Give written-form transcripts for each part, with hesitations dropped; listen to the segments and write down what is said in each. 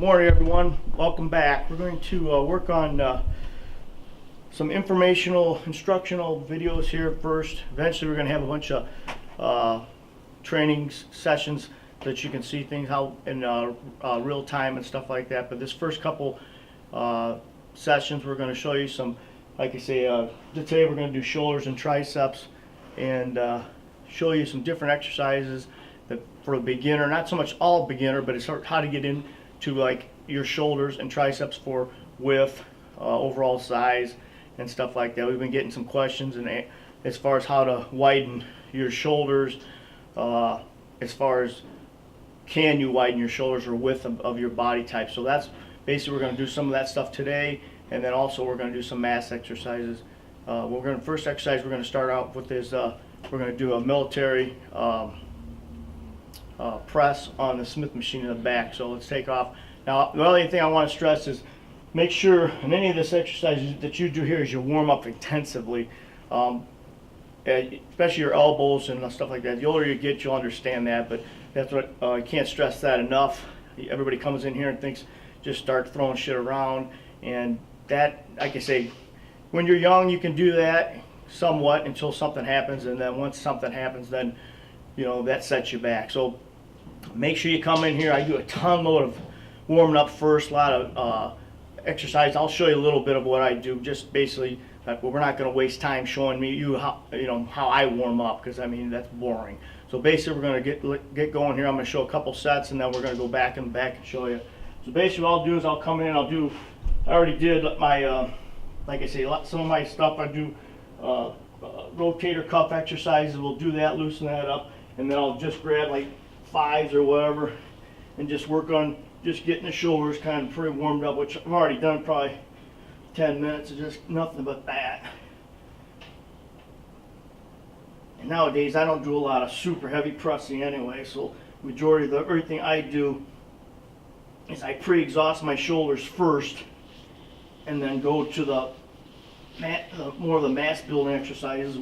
Morning everyone, welcome back. We're going to work on some informational, instructional videos here first. Eventually we're going to have a bunch of training sessions that you can see things how in real time and stuff like that. But this first couple sessions we're going to show you some, like I say, today we're going to do shoulders and triceps and show you some different exercises that for a beginner, not so much all beginner, but it's how to get in to like your shoulders and triceps for width, overall size and stuff like that. We've been getting some questions and as far as how to widen your shoulders, as far as can you widen your shoulders or width of your body type. So that's basically, we're going to do some of that stuff today, and then also we're going to do some mass exercises. First exercise we're going to start out with is we're going to do a military press on the Smith machine in the back. So let's take off. Now the only thing I want to stress is make sure in any of this exercise that you do here is you warm up intensively, especially your elbows and stuff like that. The older you get, you'll understand that, but that's what I can't stress that enough. Everybody comes in here and thinks just start throwing shit around, and that, like I say, when you're young you can do that somewhat until something happens, and then once something happens, then you know that sets you back. So make sure you come in here. I do a ton load of warming up first, a lot of exercise. I'll show you a little bit of what I do, just basically, well, we're not going to waste time showing you how I warm up, because I mean that's boring. So basically we're going to get going here. I'm going to show a couple sets and then we're going to go back and show you. So basically what I'll do is I'll come in, I already did my like I say, some of my stuff. I do rotator cuff exercises. We'll do that, loosen that up, and then I'll just grab like 5s or whatever and just work on just getting the shoulders kind of pretty warmed up, which I've already done probably 10 minutes of just nothing but that. And nowadays I don't do a lot of super heavy pressing anyway, so majority of everything I do is I pre-exhaust my shoulders first and then go to the more of the mass building exercises,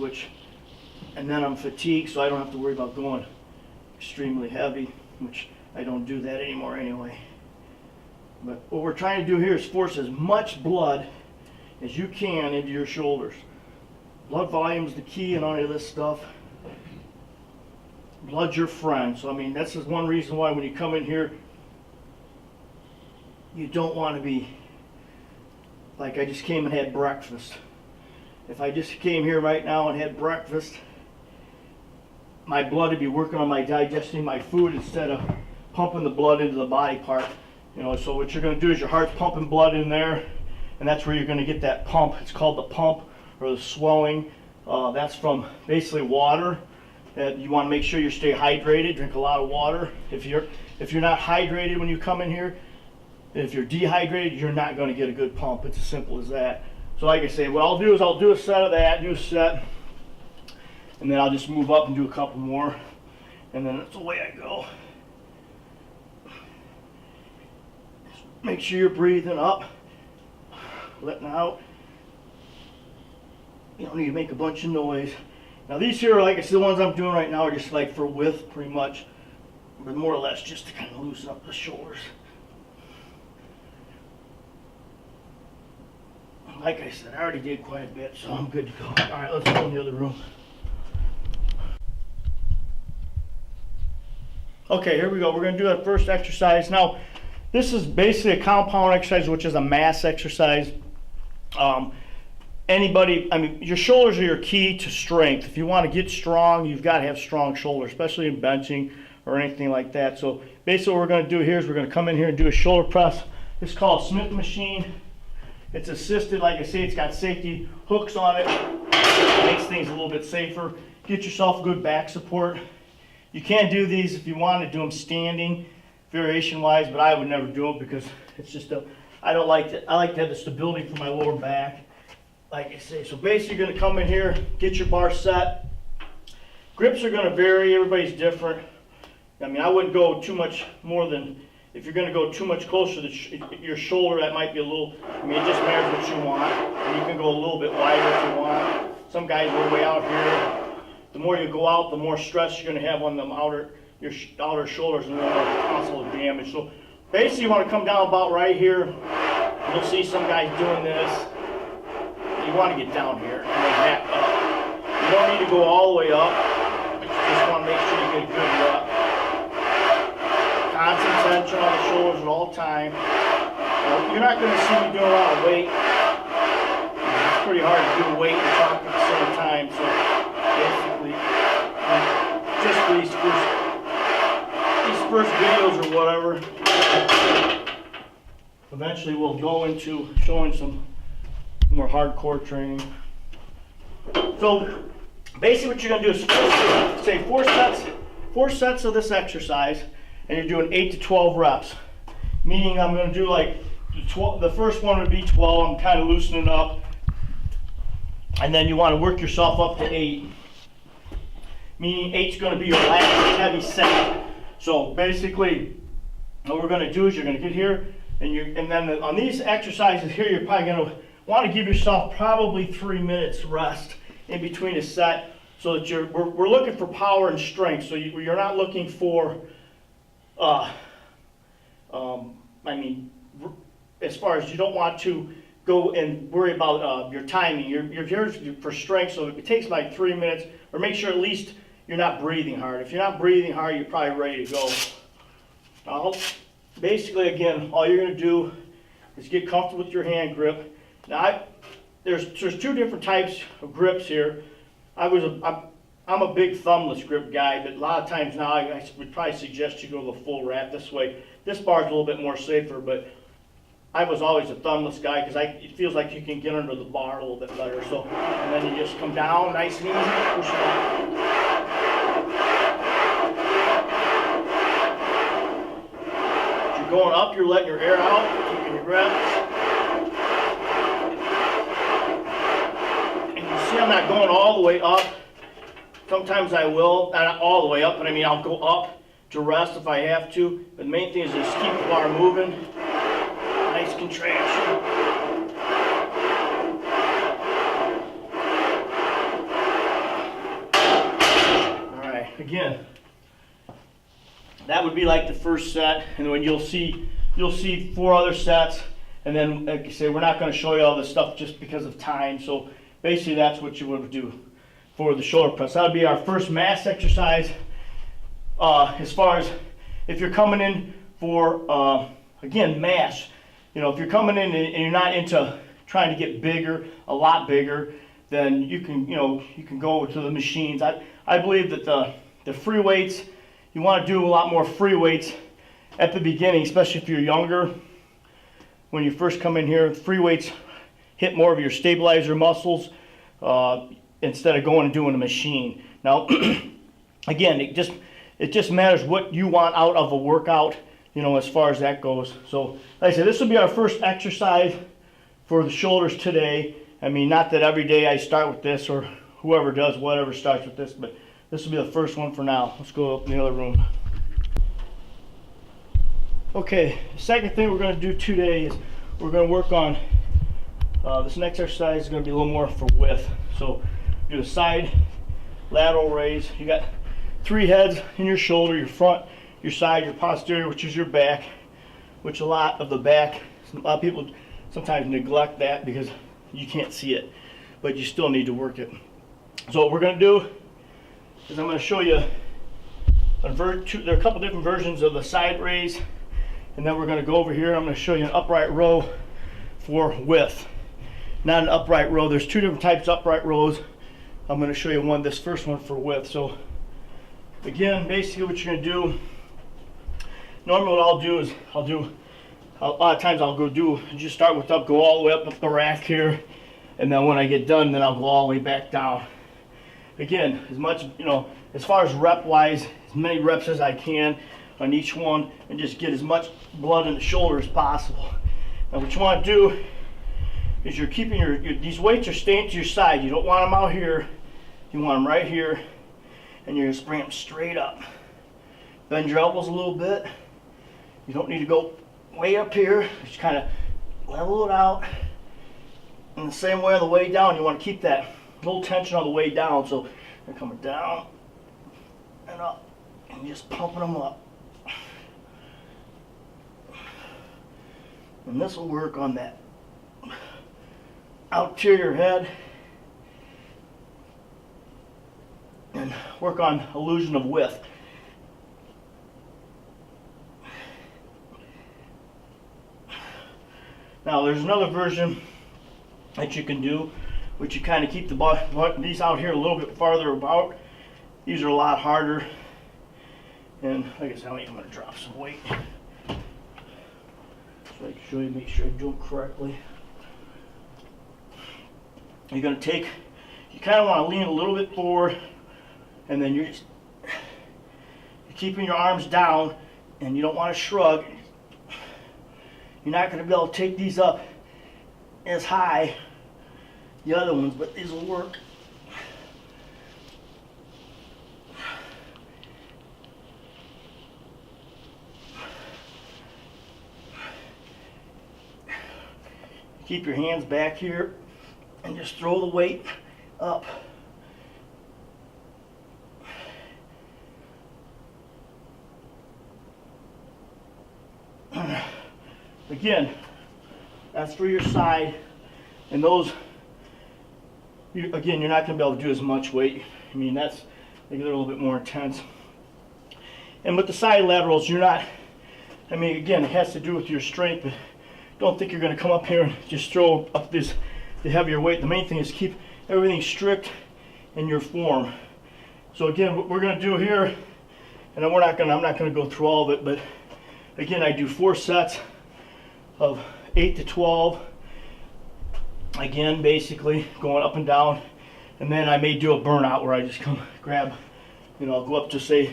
and then I'm fatigued, so I don't have to worry about going extremely heavy, which I don't do that anymore anyway. But what we're trying to do here is force as much blood as you can into your shoulders. Blood volume is the key in all of this stuff. Blood's your friend. So I mean, this is one reason why when you come in here, you don't want to be like I just came and had breakfast. If I just came here right now and had breakfast, my blood would be working on my digesting my food instead of pumping the blood into the body part. You know, so what you're going to do is your heart's pumping blood in there, and that's where you're going to get that pump. It's called the pump or the swelling. That's from basically water. You want to make sure you stay hydrated. Drink a lot of water. If you're not hydrated when you come in here, if you're dehydrated, you're not going to get a good pump. It's as simple as that. So like I say, what I'll do is I'll do a set of that, and then I'll just move up and do a couple more, and then that's the way I go. Just make sure you're breathing up, letting out. You don't need to make a bunch of noise. Now these here, like I said, the ones I'm doing right now are just like for width pretty much, but more or less just to kind of loosen up the shoulders. Like I said, I already did quite a bit, so I'm good to go. All right, let's go in the other room. Okay, here we go. We're going to do that first exercise. Now, this is basically a compound exercise, which is a mass exercise. Your shoulders are your key to strength. If you want to get strong, you've got to have strong shoulders, especially in benching or anything like that. So basically what we're going to do here is we're going to come in here and do a shoulder press. It's called Smith machine. It's assisted, like I say, it's got safety hooks on it. It makes things a little bit safer. Get yourself good back support. You can do these if you want to do them standing, variation wise, but I would never do them because it's just I like to have the stability for my lower back, like I say. So basically you're going to come in here, get your bar set. Grips are going to vary, everybody's different. I mean, I wouldn't go too much more than, if you're going to go too much closer to your shoulder, that might be a little, I mean, it just matters what you want. And you can go a little bit wider if you want. Some guys are way out here. The more you go out, the more stress you're going to have on them outer shoulders and the more possible damage. So basically you want to come down about right here. You'll see some guys doing this. You want to get down here and then back up. You don't need to go all the way up, but you just want to make sure you get a good rep. Constant tension on the shoulders at all time. You're not going to see me doing a lot of weight. It's pretty hard to do weight and talk at the same time. So basically, just for these first videos or whatever, eventually we'll go into showing some more hardcore training. So basically what you're going to do is say four sets of this exercise, and you're doing 8 to 12 reps. Meaning I'm going to do like the first one would be 12. I'm kind of loosening up, and then you want to work yourself up to 8. Meaning 8's going to be your last heavy set. So basically, what we're going to do is you're going to get here, and then on these exercises here, you're probably going to want to give yourself probably 3 minutes rest in between a set, so that we're looking for power and strength. So you're not looking for, as far as you don't want to go and worry about your timing. You're here for strength, so it takes like 3 minutes, or make sure at least you're not breathing hard. If you're not breathing hard, you're probably ready to go. Now, basically, again, all you're going to do is get comfortable with your hand grip. Now, there's 2 different types of grips here. I'm a big thumbless grip guy, but a lot of times now I would probably suggest you go the full wrap this way. This bar is a little bit more safer, but I was always a thumbless guy because it feels like you can get under the bar a little bit better. So, and then you just come down nice and easy, push it up. As you're going up, you're letting your air out, keeping your breath. I'm not going all the way up. Sometimes I will, not all the way up, but I mean I'll go up to rest if I have to. But the main thing is just keep the bar moving. Nice contraction. All right, again, that would be like the first set, and when you'll see 4 other sets, and then like I say, we're not going to show you all this stuff just because of time. So basically, that's what you would do for the shoulder press. That would be our first mass exercise. As far as if you're coming in for, again, mass, if you're coming in and you're not into trying to get bigger, a lot bigger, then you can go to the machines. I believe that the free weights, you want to do a lot more free weights at the beginning, especially if you're younger. When you first come in here, free weights hit more of your stabilizer muscles instead of going and doing a machine. Now, again, it just matters what you want out of a workout, as far as that goes. So, like I said, this will be our first exercise for the shoulders today. I mean, not that every day I start with this, or whoever does whatever starts with this, but this will be the first one for now. Let's go up in the other room. Okay, the second thing we're going to do today is we're going to work on this next exercise is going to be a little more for width. So do a side lateral raise. You got 3 heads in your shoulder, your front, your side, your posterior, which is your back, which a lot of people sometimes neglect that because you can't see it, but you still need to work it. So what we're going to do is I'm going to show you there are a couple different versions of the side raise, and then we're going to go over here. I'm going to show you an upright row for width. Not an upright row. There's 2 different types of upright rows. I'm going to show you this first one for width. So again, basically what you're going to do, normally what I'll do is a lot of times I'll just start with go all the way up the rack here, and then when I get done, then I'll go all the way back down. Again, as far as rep wise, as many reps as I can on each one, and just get as much blood in the shoulder as possible. Now what you want to do is you're keeping these weights are staying to your side. You don't want them out here. You want them right here, and you're just bring them straight up. Bend your elbows a little bit. You don't need to go way up here. Just kind of level it out. In the same way on the way down, you want to keep that little tension on the way down. So you're coming down and up, and just pumping them up. And this will work on that anterior head and work on illusion of width. Now there's another version that you can do, which you kind of keep these out here a little bit farther about. These are a lot harder, and like I said, I'm going to drop some weight so I can show you, make sure I do it correctly. You're going to take, you kind of want to lean a little bit forward, and then you're keeping your arms down, and you don't want to shrug. You're not going to be able to take these up as high, the other ones, but these will work. Keep your hands back here and just throw the weight up. Again, that's for your side, and those, again, you're not going to be able to do as much weight. I mean, they're a little bit more intense. And with the side laterals, you're not, I mean, again, it has to do with your strength, but don't think you're going to come up here and just throw up the heavier weight. The main thing is keep everything strict in your form. So again, what we're going to do here, and I'm not going to go through all of it, but again, I do 4 sets of 8 to 12. Again, basically going up and down, and then I may do a burnout where I just come grab, I'll go up to say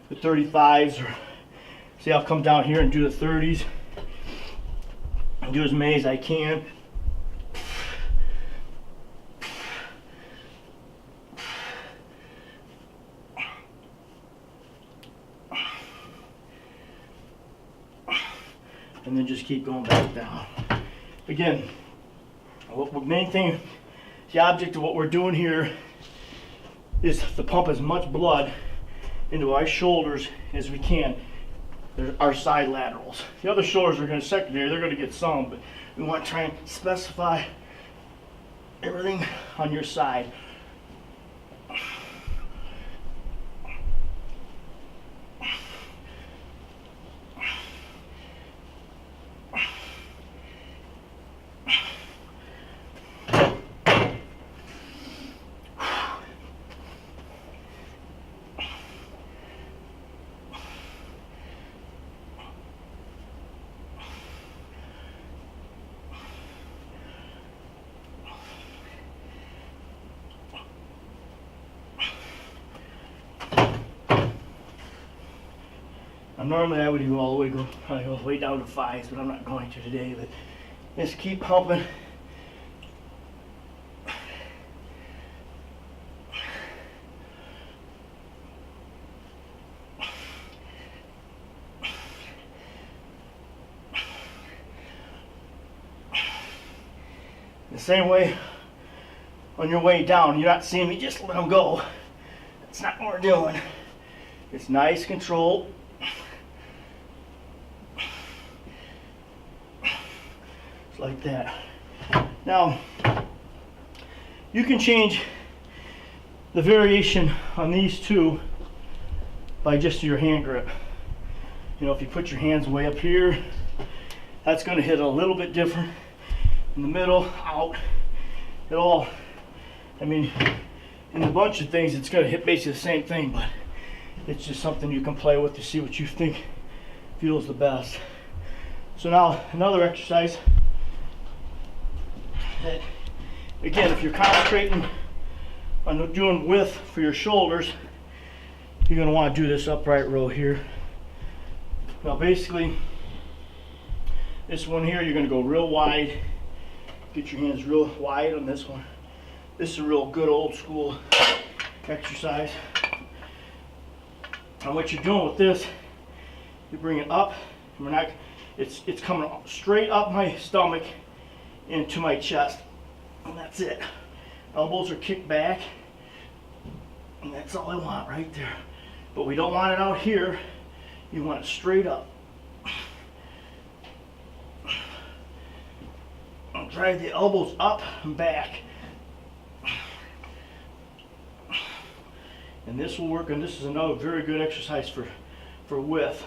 the 35s, or say I'll come down here and do the 30s. And do as many as I can. And then just keep going back down. Again, the main thing, the object of what we're doing here is to pump as much blood into our shoulders as we can. Our side laterals. The other shoulders are going to secondary, they're going to get some, but we want to try and specify everything on your side. Normally I would go all the way, probably go way down to 5s, but I'm not going to today. But just keep pumping. The same way on your way down, you're not seeing me just let them go. That's not what we're doing. It's nice control. Like that. Now, you can change the variation on these two by just your hand grip. If you put your hands way up here, that's going to hit a little bit different. In the middle, out, it all, in a bunch of things, it's going to hit basically the same thing, but it's just something you can play with to see what you think feels the best. So now, another exercise. That, again, if you're concentrating on doing width for your shoulders, you're going to want to do this upright row here. Now basically, this one here, you're going to go real wide. Get your hands real wide on this one. This is a real good old school exercise. And what you're doing with this, you bring it up. It's coming straight up my stomach into my chest, and that's it. Elbows are kicked back, and that's all I want right there. But we don't want it out here. You want it straight up. drive the elbows up and back. And this will work, and this is another very good exercise for width.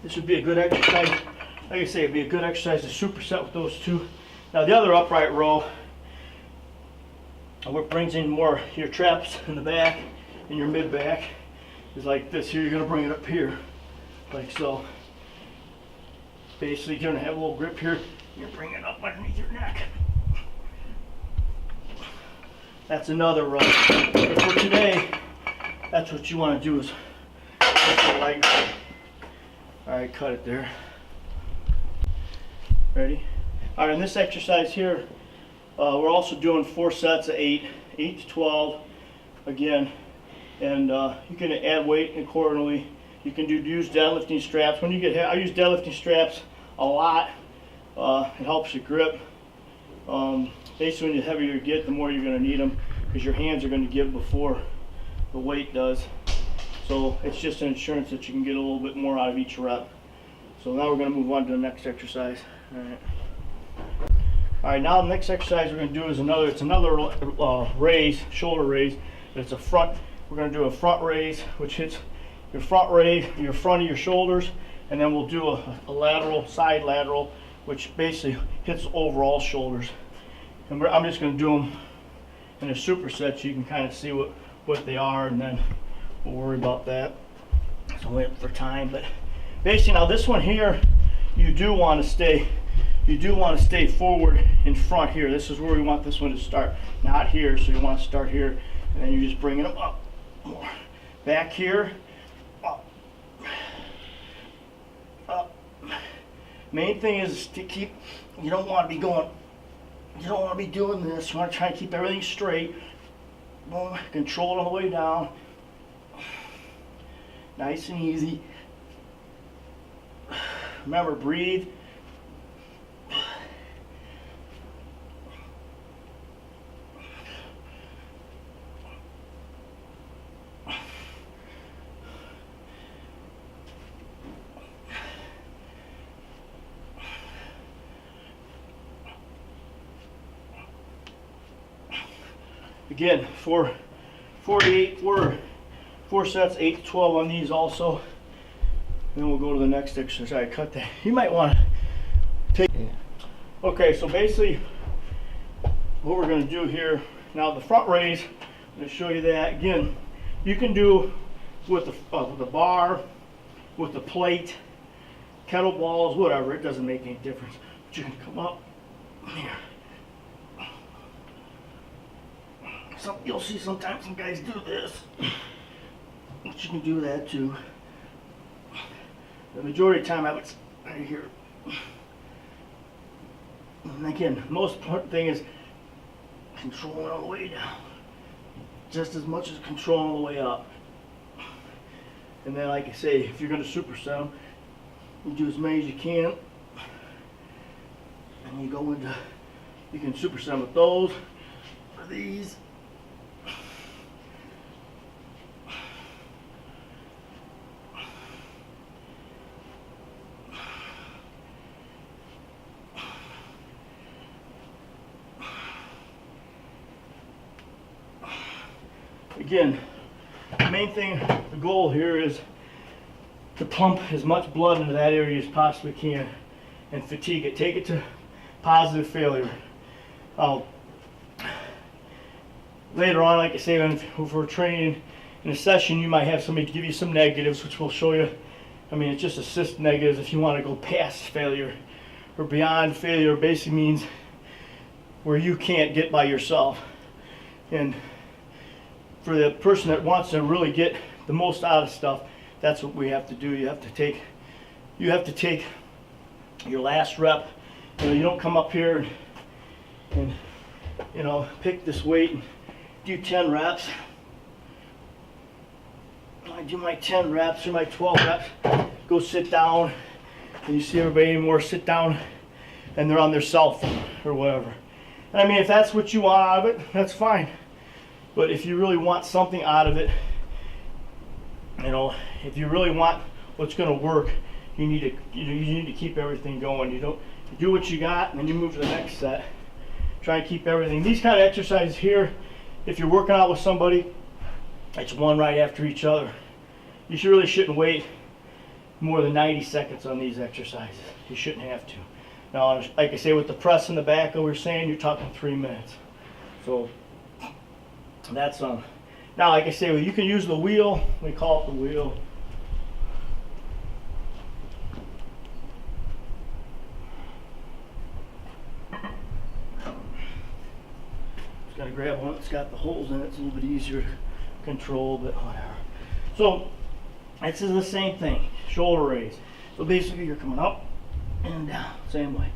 This would be a good exercise. Like I say, it'd be a good exercise to superset with those two. Now the other upright row, what brings in more your traps in the back and your mid back, is like this. Here you're going to bring it up here, like so. Basically, you're going to have a little grip here. You're going to bring it up underneath your neck. That's another row. But for today, that's what you want to do, is lift the legs. All right, cut it there. Ready? All right, in this exercise here, we're also doing 4 sets of 8 to 12 again, and you can add weight accordingly. You can use deadlifting straps. When you get, I use deadlifting straps a lot. It helps you grip. Basically, when the heavier you get, the more you're going to need them, because your hands are going to give before the weight does. So it's just an insurance that you can get a little bit more out of each rep. So now we're going to move on to the next exercise. All right, now the next exercise we're going to do is another raise, shoulder raise. It's a front. We're going to do a front raise, which hits your front raise, your front of your shoulders, and then we'll do a lateral, side lateral, which basically hits overall shoulders. And I'm just going to do them in a superset so you can kind of see what they are, and then we'll worry about that. So wait for time, but basically now this one here, you do want to stay forward in front here. This is where we want this one to start, not here. So you want to start here, and then you're just bringing them up more. Back here, up, up. Main thing is to keep, you don't want to be doing this. You want to try and keep everything straight. Boom, control it all the way down. Nice and easy. Remember, breathe. Again, 4 sets, 8 to 12 on these also. And then we'll go to the next exercise. I cut that. You might want to take. Okay, so basically, what we're going to do here now, the front raise. I'm going to show you that again. You can do with the bar, with the plate, kettlebells, whatever. It doesn't make any difference. But you can come up here. You'll see sometimes some guys do this, but you can do that too. The majority of the time I would right here. And again, the most important thing is controlling all the way down, just as much as controlling all the way up. And then, like I say, if you're going to superset them, you do as many as you can, and you go into, you can superset them with those or these. Again, the main thing, the goal here is to pump as much blood into that area as possibly can and fatigue it. Take it to positive failure. Later on, like I say, if we're training in a session, you might have somebody give you some negatives, which we'll show you. I mean, it's just assist negatives if you want to go past failure or beyond failure. Basically means where you can't get by yourself. And for the person that wants to really get the most out of stuff, that's what we have to do. You have to take your last rep. You don't come up here and pick this weight and do 10 reps. I do my 10 reps or my 12 reps, go sit down, and you see everybody anymore sit down and they're on their cell phone or whatever. And I mean, if that's what you want out of it, that's fine. But if you really want something out of it, if you really want what's going to work, you need to you need to keep everything going. You do what you got, and then you move to the next set. Try and keep everything. These kind of exercises here, if you're working out with somebody, it's one right after each other. You really shouldn't wait more than 90 seconds on these exercises. You shouldn't have to. Now, like I say, with the press in the back, we were saying, you're talking 3 minutes. So that's now, like I say, you can use the wheel. We call it the wheel. Just gotta grab one that's got the holes in it. It's a little bit easier to control, but whatever. So this is the same thing, shoulder raise. So basically, you're coming up and down, same way.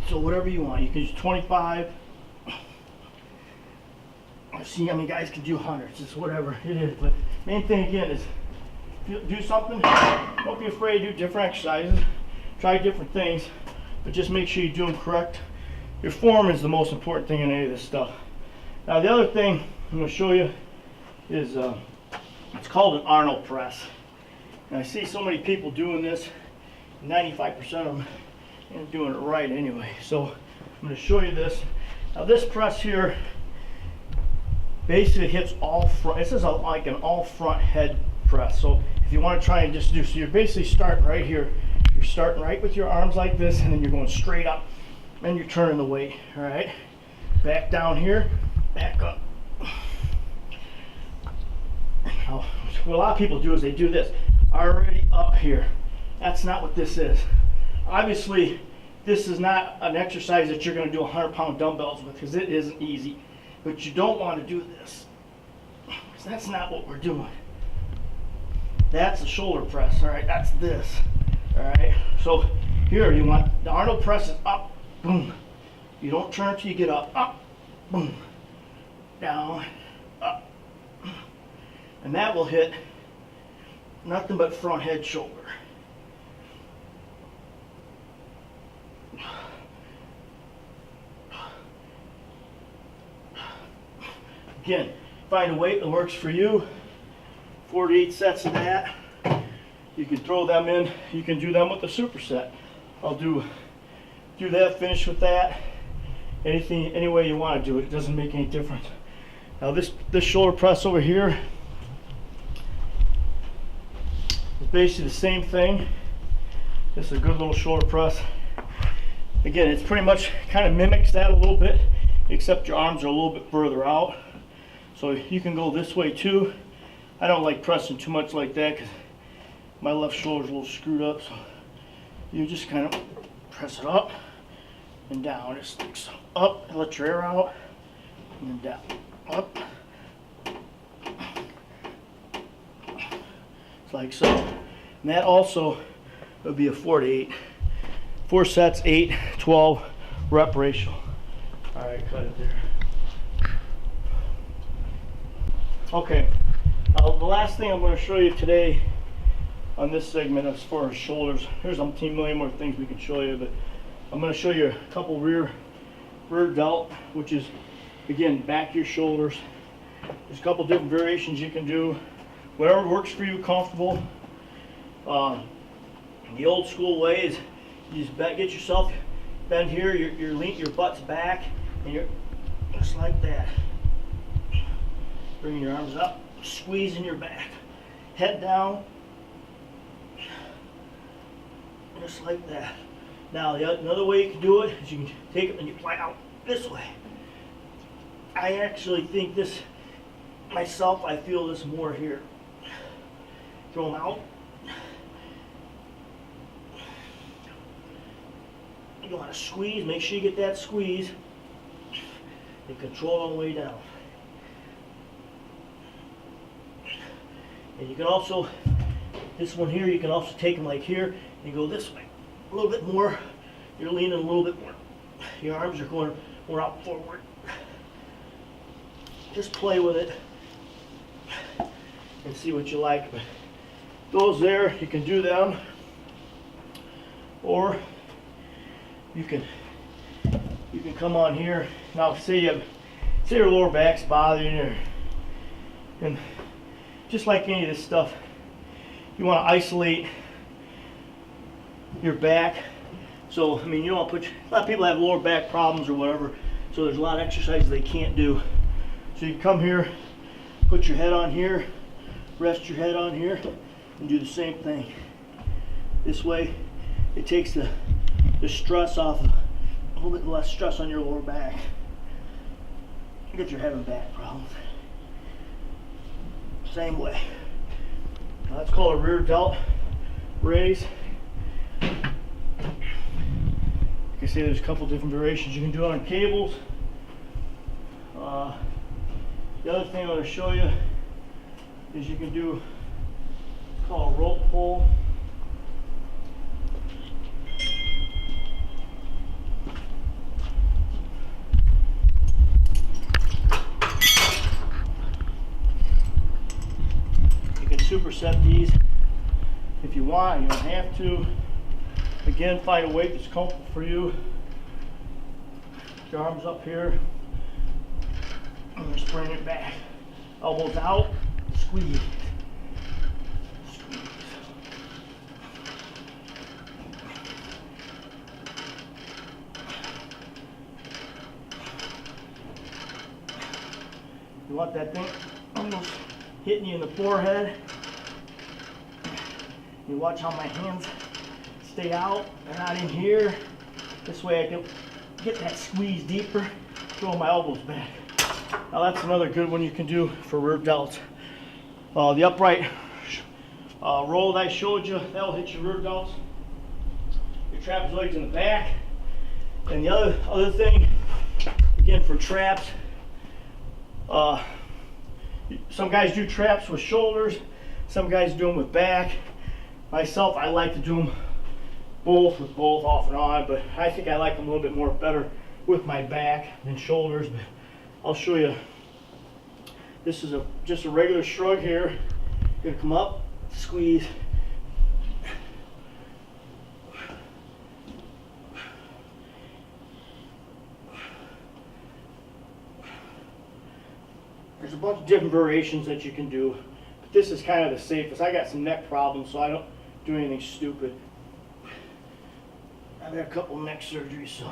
So whatever you want, you can use 25. See, I mean, guys can do hundreds, it's whatever it is. But main thing again is, if you do something, don't be afraid to do different exercises. Try different things, but just make sure you do them correct. Your form is the most important thing in any of this stuff. Now, the other thing I'm going to show you is it's called an Arnold press. And I see so many people doing this. 95% of them ain't doing it right anyway. So I'm going to show you this. Now, this press here basically hits all front. This is like an all front head press. So if you want to try and just do, so you're basically starting right here. You're starting right with your arms like this, and then you're going straight up, and you're turning the weight. All right, back down here, back up. Now, what a lot of people do is they do this already up here. That's not what this is. Obviously, this is not an exercise that you're going to do 100-pound dumbbells with, because it isn't easy. But you don't want to do this, because that's not what we're doing. That's a shoulder press, all right? That's this, all right? So here you want, the Arnold press is up, boom. You don't turn until you get up, boom, down, up. And that will hit nothing but front, head, shoulder. Again, find a weight that works for you. 4 to 8 sets of that. You can throw them in. You can do them with the superset. I'll do that, finish with that. Anything, any way you want to do it. It doesn't make any difference. Now this shoulder press over here is basically the same thing. This is a good little shoulder press. Again, it's pretty much kind of mimics that a little bit, except your arms are a little bit further out. So you can go this way too. I don't like pressing too much like that because my left shoulder's a little screwed up. So you just kind of press it up and down. It sticks up and let your air out, and then down, up. It's like so. And that also would be a 4 to 8. 4 sets, 8, 12 rep ratio. All right, cut it there. Okay, the last thing I'm going to show you today on this segment as far as shoulders, there's a million more things we can show you, but I'm going to show you a couple rear delt, which is, again, back your shoulders. There's a couple different variations you can do. Whatever works for you, comfortable. The old school way is you just get yourself bend here, your butt's back, and you're just like that. Bringing your arms up, squeezing your back, head down, just like that. Now, another way you can do it is you can take it and you fly out this way. I actually think this, myself, I feel this more here. Throw them out. You want to squeeze, make sure you get that squeeze, and control all the way down. And you can also, this one here, you can also take them like here and go this way. A little bit more, you're leaning a little bit more. Your arms are going more out forward. Just play with it and see what you like. But those there, you can do them, or you can come on here. Now, say your lower back's bothering you, and just like any of this stuff, you want to isolate your back. So, I mean, you don't want to put, a lot of people have lower back problems or whatever, so there's a lot of exercises they can't do. So you come here, put your head on here, rest your head on here, and do the same thing. This way, it takes the stress off, a little bit less stress on your lower back. Because you're having back problems. Same way. Now that's called a rear delt raise. You can see there's a couple different variations you can do on cables. The other thing I'm going to show you is you can do, it's called a rope pull. You can superset these if you want. You don't have to. Again, find a weight that's comfortable for you. Your arms up here. And just bring it back. Elbows out. Squeeze. Squeeze. You want that thing almost hitting you in the forehead. You watch how my hands stay out, they're not in here. This way I can get that squeeze deeper, throw my elbows back. Now that's another good one you can do for rear delts. The upright roll that I showed you, that'll hit your rear delts, your trapezoids in the back. And the other thing, again for traps, some guys do traps with shoulders, some guys do them with back. Myself, I like to do them both off and on, but I think I like them a little bit more better with my back than shoulders. But I'll show you. This is just a regular shrug here. You're gonna come up, squeeze. There's a bunch of different variations that you can do, but this is kind of the safest. I got some neck problems, so I don't do anything stupid. I've had a couple neck surgeries, so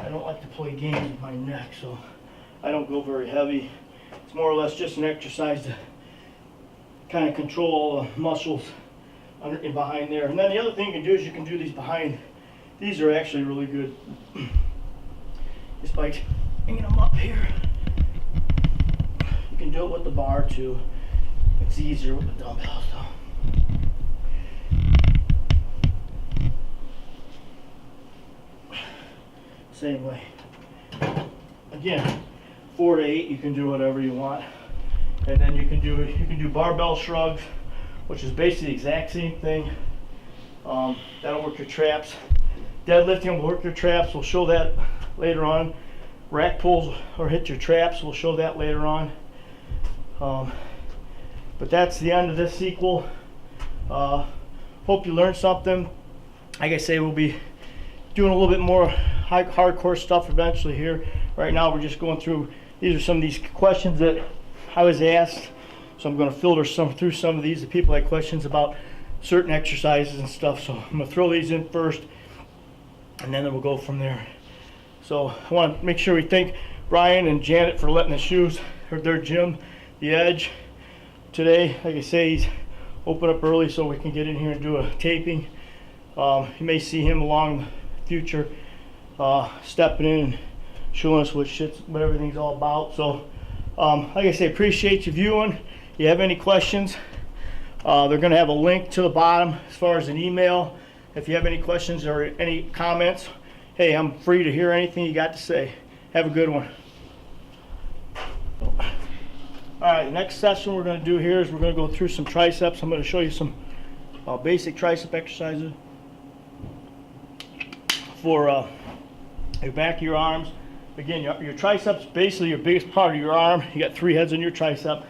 I don't like to play games with my neck, so I don't go very heavy. It's more or less just an exercise to kind of control all the muscles under and behind there. And then the other thing you can do is you can do these behind. These are actually really good. Just by hanging them up here. You can do it with the bar too. It's easier with the dumbbells though. Same way. Again, 4 to 8, you can do whatever you want. And then you can do barbell shrugs, which is basically the exact same thing. That'll work your traps. Deadlifting will work your traps. We'll show that later on. Rack pulls or hit your traps. We'll show that later on. But that's the end of this sequel. Hope you learned something. Like I say, we'll be doing a little bit more hardcore stuff eventually here. Right now we're just going through, these are some of these questions that I was asked. So I'm going to filter through some of these. The people had questions about certain exercises and stuff. So I'm going to throw these in first, and then we'll go from there. So I want to make sure we thank Brian and Janet for letting us use their gym, The Edge, today. Like I say, he's opened up early so we can get in here and do a taping. You may see him along the future, stepping in and showing us what everything's all about. So like I say, appreciate you viewing. If you have any questions, they're going to have a link to the bottom as far as an email. If you have any questions or any comments, hey, I'm free to hear anything you got to say. Have a good one. All right, the next session we're going to do here is we're going to go through some triceps. I'm going to show you some basic tricep exercises for the back of your arms. Again, your triceps, basically your biggest part of your arm. You got 3 heads on your tricep.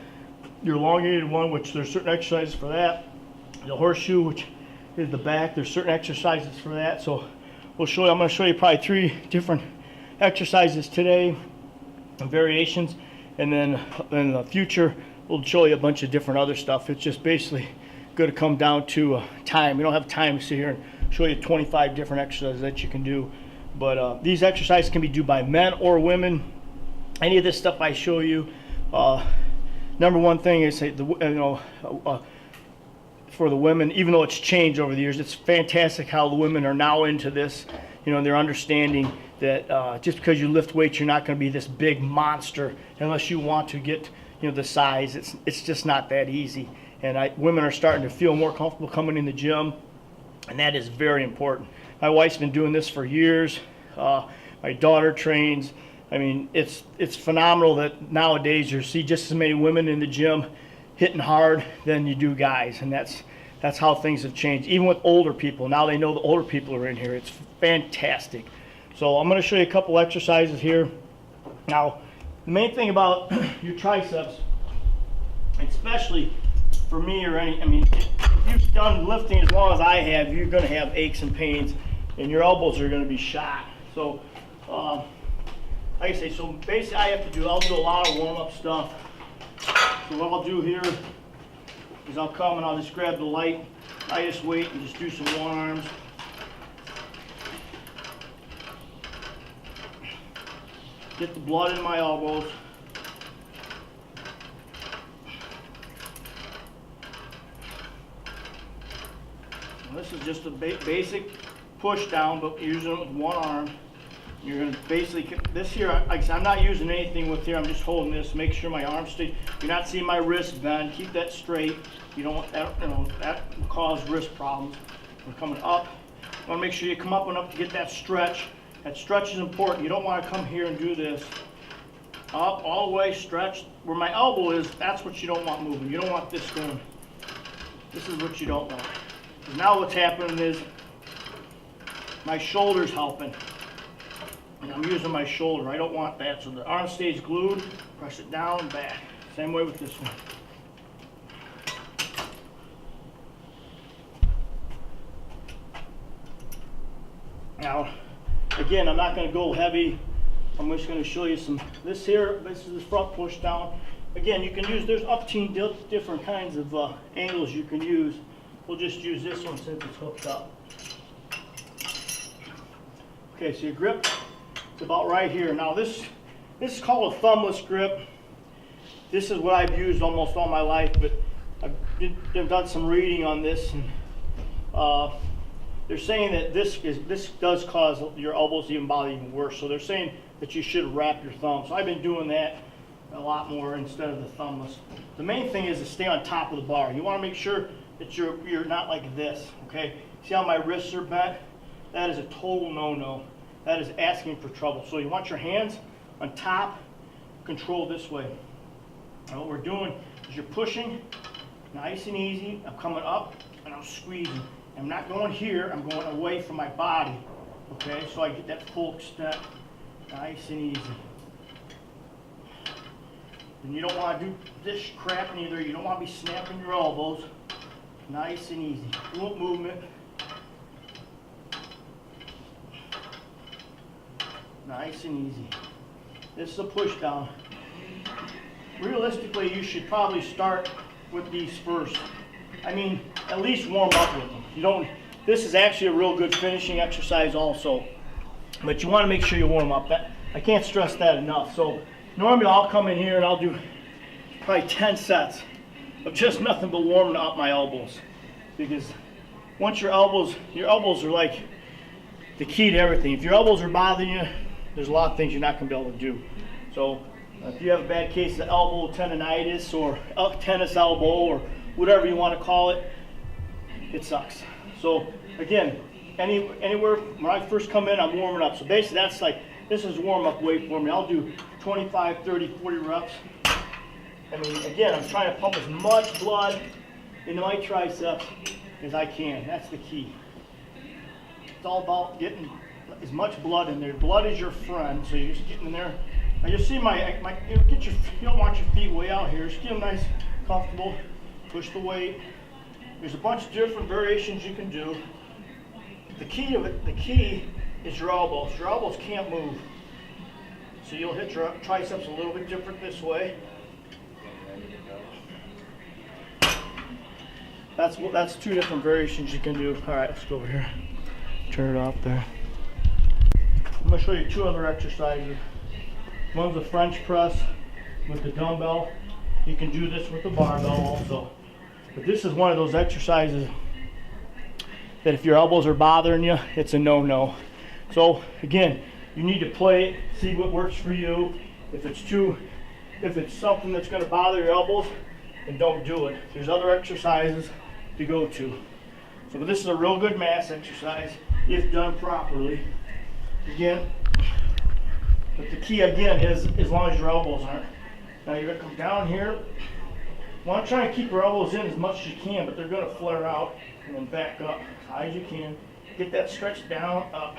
Your elongated one, which there's certain exercises for that. The horseshoe, which is the back, there's certain exercises for that. So we'll show you, I'm going to show you probably 3 different exercises today and variations. And then in the future, we'll show you a bunch of different other stuff. It's just basically going to come down to time. We don't have time to sit here and show you 25 different exercises that you can do. But these exercises can be done by men or women. Any of this stuff I show you, number one thing is for the women, even though it's changed over the years, it's fantastic how the women are now into this. They're understanding that just because you lift weights, you're not going to be this big monster unless you want to get the size. It's just not that easy. And women are starting to feel more comfortable coming in the gym, and that is very important. My wife's been doing this for years. My daughter trains. I mean, it's phenomenal that nowadays you see just as many women in the gym hitting hard than you do guys, and that's how things have changed. Even with older people, now they know the older people are in here. It's fantastic. So I'm going to show you a couple exercises here. Now, the main thing about your triceps, especially for me or if you've done lifting as long as I have, you're going to have aches and pains, and your elbows are going to be shot. So, like I say, so basically I'll do a lot of warm-up stuff. So what I'll do here is I'll come and I'll just grab the lightest weight and just do some one arms. Get the blood in my elbows. And this is just a basic push down, but using it with one arm. You're going to basically, this here, like I said, I'm not using anything with here, I'm just holding this, make sure my arms stay, you're not seeing my wrist bend, keep that straight. You don't want that, that will cause wrist problems. We're coming up. You want to make sure you come up enough to get that stretch. That stretch is important. You don't want to come here and do this. Up, all the way, stretch. Where my elbow is, that's what you don't want moving. You don't want this going. This is what you don't want. Because now what's happening is my shoulder's helping. And I'm using my shoulder. I don't want that. So the arm stays glued, press it down and back. Same way with this one. Now, again, I'm not going to go heavy. I'm just going to show you some. This is the front push down. Again, you can use, there's up to different kinds of angles you can use. We'll just use this one since it's hooked up. Okay, so your grip, it's about right here. Now this is called a thumbless grip. This is what I've used almost all my life, but I've done some reading on this, and they're saying that this does cause your elbows to even bother even worse. So they're saying that you should wrap your thumb. So I've been doing that a lot more instead of the thumbless. The main thing is to stay on top of the bar. You want to make sure that you're not like this. Okay? See how my wrists are bent? That is a total no-no. That is asking for trouble. So you want your hands on top, control this way. And what we're doing is you're pushing, nice and easy. I'm coming up and I'm squeezing. I'm not going here, I'm going away from my body. Okay, so I get that full extent, nice and easy. And you don't want to do this crap neither. You don't want to be snapping your elbows. Nice and easy. Fluent movement. Nice and easy. This is a push down. Realistically, you should probably start with these first. I mean, at least warm up with them. You don't. This is actually a real good finishing exercise also, but you want to make sure you warm up. I can't stress that enough. So normally I'll come in here and I'll do probably 10 sets of just nothing but warming up my elbows, because once your elbows are like the key to everything. If your elbows are bothering you, there's a lot of things you're not going to be able to do. So if you have a bad case of elbow tendonitis or tennis elbow or whatever you want to call it, it sucks. So again, anywhere when I first come in, I'm warming up. So basically that's like, this is warm up weight for me. I'll do 25, 30, 40 reps. I mean, again, I'm trying to pump as much blood into my triceps as I can. That's the key. It's all about getting as much blood in there. Blood is your friend, so you're just getting in there. Now you see you don't want your feet way out here. Just get them nice, comfortable. Push the weight. There's a bunch of different variations you can do. The key is your elbows. Your elbows can't move. So you'll hit your triceps a little bit different this way. That's two different variations you can do. All right, let's go over here. Turn it off there. I'm going to show you two other exercises. One's a French press with the dumbbell. You can do this with the barbell also. But this is one of those exercises that if your elbows are bothering you, it's a no-no. So again, you need to play it, see what works for you. If it's something that's going to bother your elbows, then don't do it. There's other exercises to go to. So this is a real good mass exercise if done properly. Again, but the key again is as long as your elbows aren't. Now you're going to come down here. You want to try and keep your elbows in as much as you can, but they're going to flare out, and then back up as high as you can. Get that stretch down, up.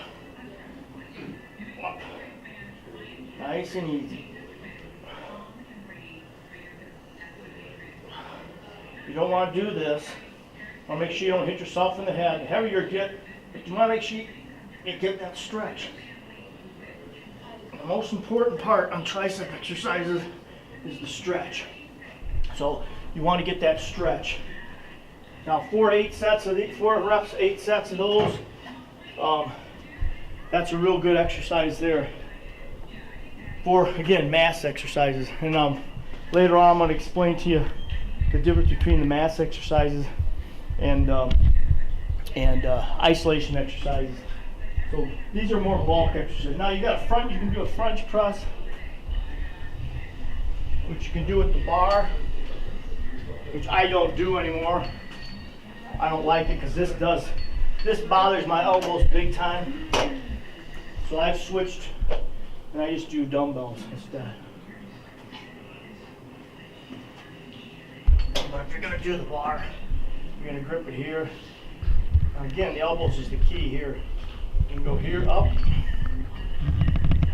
Up. Nice and easy. You don't want to do this. You want to make sure you don't hit yourself in the head. The heavier you get, but you want to make sure you get that stretch. The most important part on tricep exercises is the stretch. So you want to get that stretch. Now 4 reps, 8 sets of those. That's a real good exercise there for, again, mass exercises. And later on I'm going to explain to you the difference between the mass exercises and isolation exercises. So these are more bulk exercises. Now you can do a French press, which you can do with the bar, which I don't do anymore. I don't like it because this bothers my elbows big time. So I've switched and I just do dumbbells instead. But if you're going to do the bar, you're going to grip it here. Now again, the elbows is the key here. You can go here, up,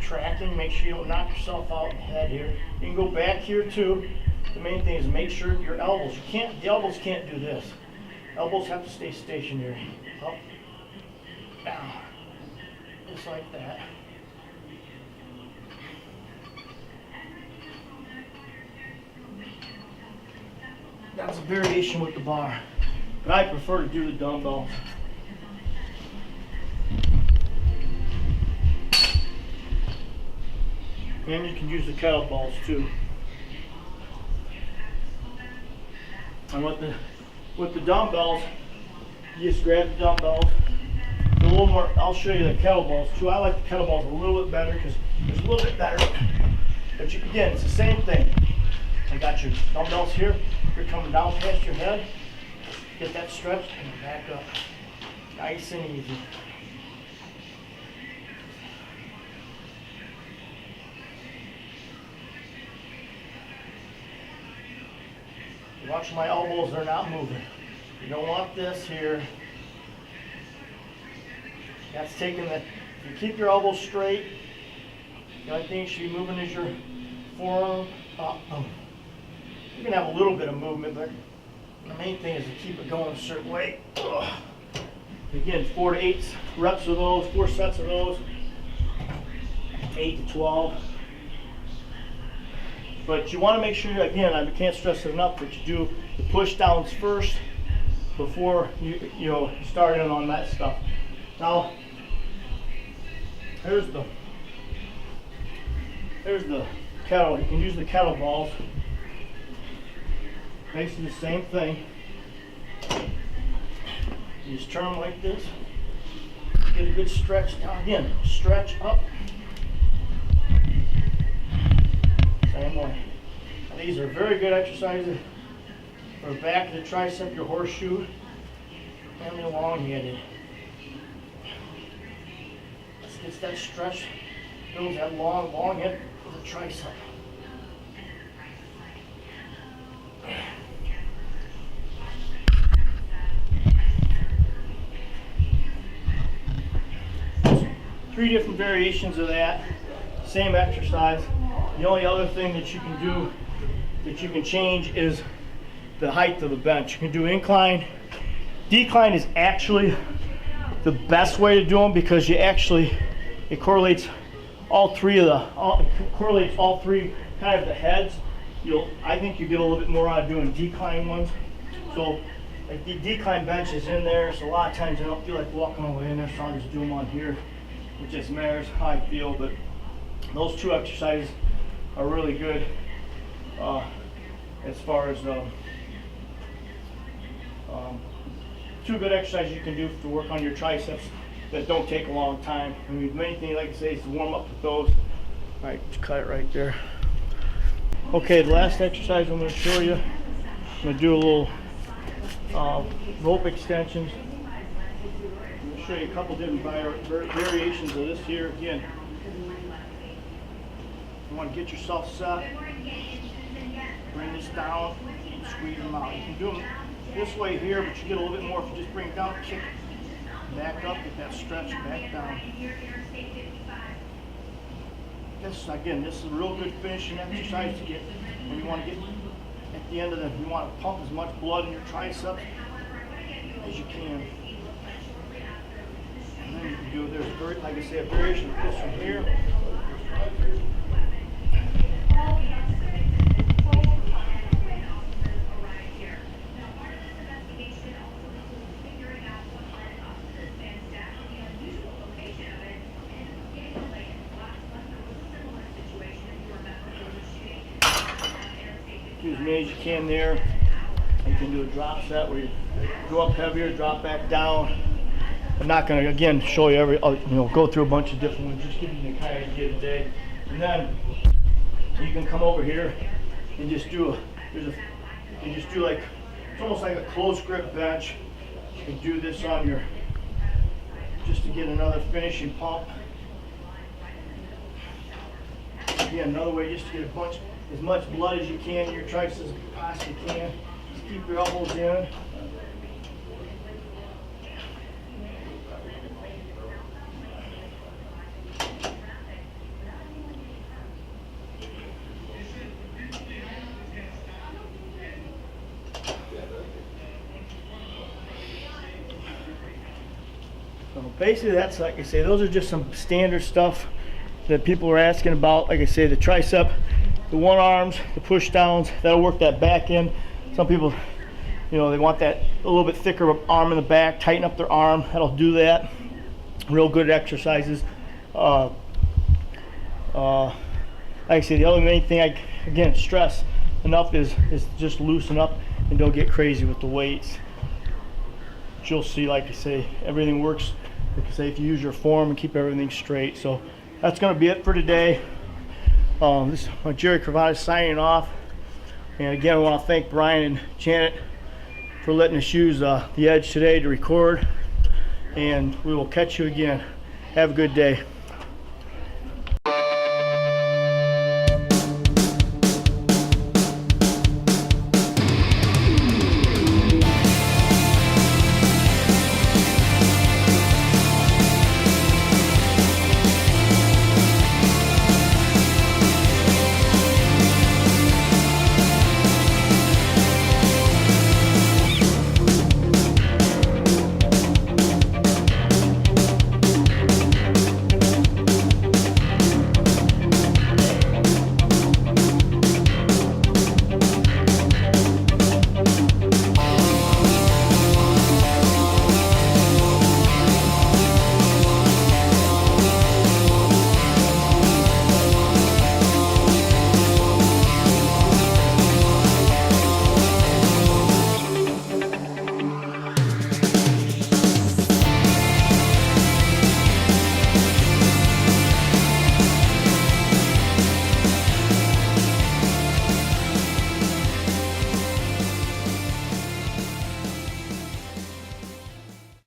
tracking, make sure you don't knock yourself out in the head here. You can go back here too. The main thing is make sure your elbows, the elbows can't do this. Elbows have to stay stationary. Up, down, just like that. That's a variation with the bar, but I prefer to do the dumbbells. And you can use the kettlebells too. And with the dumbbells, you just grab the dumbbells. A little more. I'll show you the kettlebells too. I like the kettlebells a little bit better because it's a little bit better. But again, it's the same thing. I got your dumbbells here. You're coming down past your head. Get that stretch and back up. Nice and easy. Watch my elbows, they're not moving. You don't want this here. That's taking if you keep your elbows straight, the only thing you should be moving is your forearm up. You can have a little bit of movement, but the main thing is to keep it going a certain way. Again, 4 to 8 reps of those, 4 sets of those, 8 to 12. But you want to make sure, again, I can't stress it enough, that you do the push downs first before you start in on that stuff. Now, here's the kettle. You can use the kettlebells. Basically the same thing. You just turn them like this. Get a good stretch down. Again, stretch up. Same way. Now, these are very good exercises for the back of the tricep, your horseshoe, and the elongated. Let's get that stretch. Builds that long head of the tricep. Three different variations of that. Same exercise. The only other thing that you can do, that you can change, is the height of the bench. You can do incline. Decline is actually the best way to do them because it correlates all three kind of the heads. I think you get a little bit more out of doing decline ones. So like the decline bench is in there, so a lot of times I don't feel like walking all the way in there, so I'll just do them on here. It just matters how I feel, but those two exercises are really good as far as two good exercises you can do to work on your triceps that don't take a long time. I mean, the main thing, like I say, is to warm up with those. All right, cut it right there. Okay, the last exercise I'm going to show you, I'm going to do a little rope extensions. I'm going to show you a couple different variations of this here. Again, you want to get yourself set, bring this down, and squeeze them out. You can do them this way here, but you get a little bit more if you just bring it down, kick, back up, get that stretch, back down. This, again, this is a real good finishing exercise to get when you want to get at the end of the, you want to pump as much blood in your triceps as you can. And then you can do, there's, like I say, a variation of this from here. Do as many as you can there. You can do a drop set where you go up heavier, drop back down. I'm not going to again show you go through a bunch of different ones. Just give you the kind of idea today. And then you can come over here and just do like it's almost like a close grip bench. You can do this on your just to get another finishing pump. Again, another way just to get as much blood as you can in your triceps as you possibly can. Just keep your elbows in. So basically that's, like I say, those are just some standard stuff that people are asking about. Like I say, the tricep, the one arms, the push downs, that'll work that back end. Some people, they want that a little bit thicker arm in the back, tighten up their arm, that'll do that. Real good exercises. Like I say, the other main thing I, again, stress enough is just loosen up and don't get crazy with the weights. But you'll see, like I say, everything works, like I say, if you use your form and keep everything straight. So that's going to be it for today. This is Jerry Cravatta signing off. And again, I want to thank Brian and Janet for letting us use the edge today to record. And we will catch you again. Have a good day.